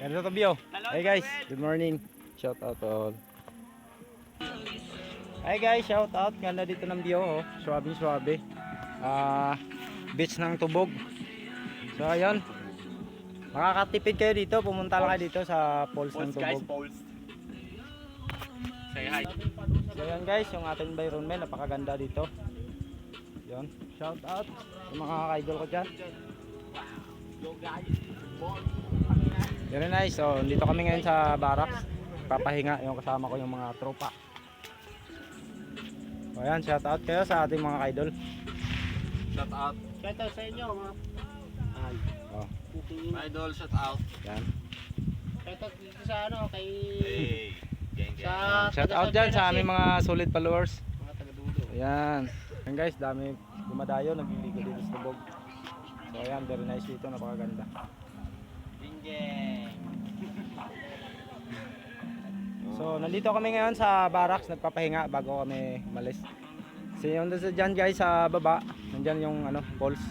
Ganito to Bio. Hey guys, good morning. Shout out all. Hi guys, shout out. Ganda dito ng Bio, oh. Suwabe. Beach ng Tubog. So ayun. Makakatipid kayo dito, pumunta lang kayo dito sa falls ng Tubog. Falls. Say hi. So ayun guys, yung ating environment napakaganda dito. Yun, shout out sa mga ka-idol ko dyan. Very nice. So dito kami ngayon sa barracks. Papahinga yung kasama ko yung mga tropa. So ayan, shout out kayo sa ating mga ka-idol. Shout out. Shout out sa inyo mga Oh, Idol, shout out. yan. shout out dito sa ano kay Hey. Gang gang. sa Shout out dyan sa aming mga solid followers. mga taga-dudo. Ayan. Ayan guys, dami dumadayo, nagliligo dito sa Tubog. So ayan, very nice dito, napakaganda. Gang. So nandito kami ngayon sa barracks, nagpapahinga bago kami malis. Kasi yung dyan guys sa baba, nandyan yung ano, falls.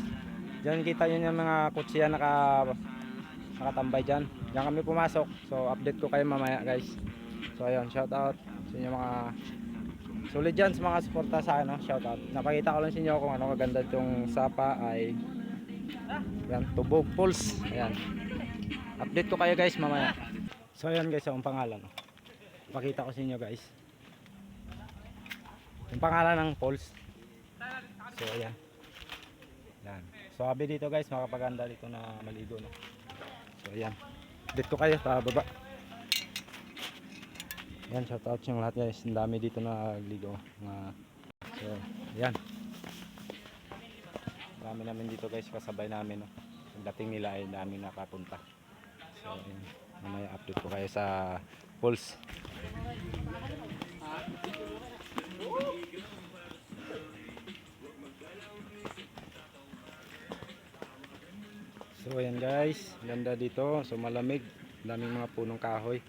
Diyan kita yun yung mga kutsiya nakatambay dyan. Diyan kami pumasok. So update ko kayo mamaya guys. So ayun, shout out sa inyo mga solid dyan sa mga suporta sa ano, shout out. Napakita ko lang sa inyo kung ano kaganda itong sapa ay yan, Tubog Falls. Ayan. Update ko kayo guys mamaya. So ayan guys, ang pangalan. Pakita ko sa inyo guys. Yung pangalan ng falls. So ayan. Yan. So sabi dito guys, makapaganda dito na maligo no. So ayan. Update ko kayo sa baba. Yan, shout out yung lahat guys. Ang dami dito na ligo. So ayan. Marami namin dito guys, kasabay namin no. Ang dating nila ay dami nakapunta. So ayan. Mamaya update ko kayo sa falls. So ayan guys, ganda dito. So malamig, daming mga punong kahoy.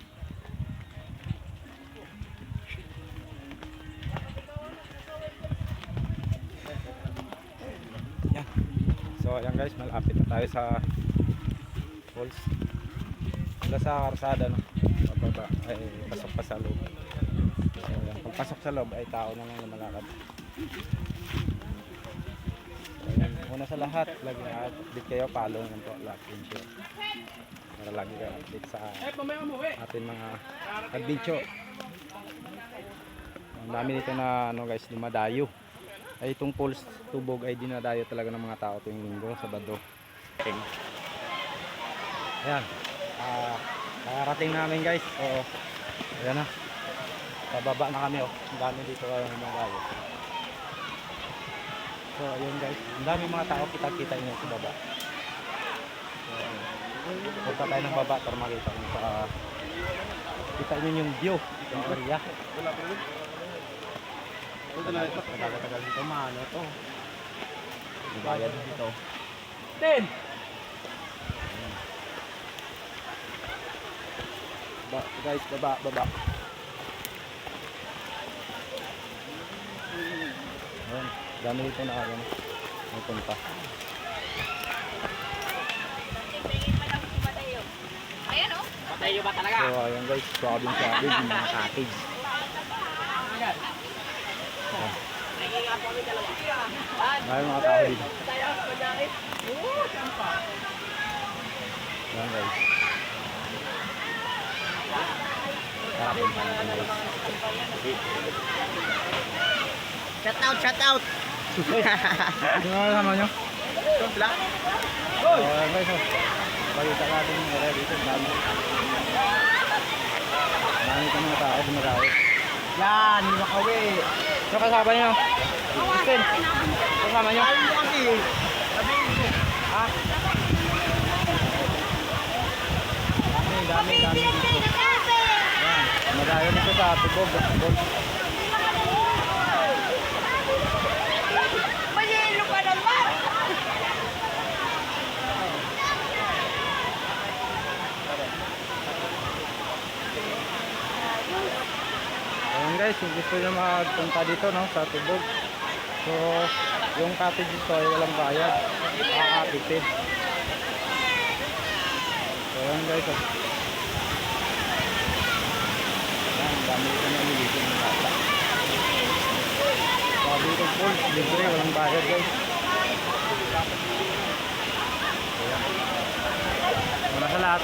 Yan. So ayan guys, malapit na tayo sa falls. Wala sa karsada no. Pababa ay pasok pa sa loob. So ayan, pagpasok sa loob ay tao na lang lumalakad. Una sa lahat, lagi update kayo, follow nyo po, like and share para lagi kayo update sa ating mga adventure. Ang dami dito na ano guys, dumadayo. Ay itong falls Tubog ay dinadayo talaga ng mga tao tuwing linggo, Sabado. Ayan, nakarating namin guys. So ayan na, pababa na kami. Ang dami dito kayo dumadayo. So ayun guys, ang dami mga tao, kita-kita nyo sa baba. So punta tayo ng baba para makita nyo sa kita nyo yung view yung area. Tagal dito, maano to, bayad dito 10 guys, baba. Ayun, dami dito na ano, may punta. Ayan o. Patayo ba talaga? So ayun guys, swabing yung mga cottage. Ayun mga tao dito. Ayan guys. Shout out. Sino na naman nyo? Ayan guys, oh. Balita natin yung area dito. Dami ka mga tao, dumarawi. Yan, makawi. So kasama nyo? Justin, kasama nyo? Ha? Dami dito. Yan, madayo dito sa Tubog. Mayelo pa naman. Ayan guys, kung gusto nyo magpunta dito no, sa Tubog. So, yung cottage dito ay walang bayad. Makakapitid. So, ayan guys. falls, libre, walang bayad guys. Una sa lahat,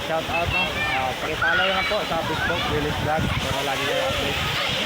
shout out no. Pakipollow lang po sa Facebook, Willis Vlog, para lagi kayo update.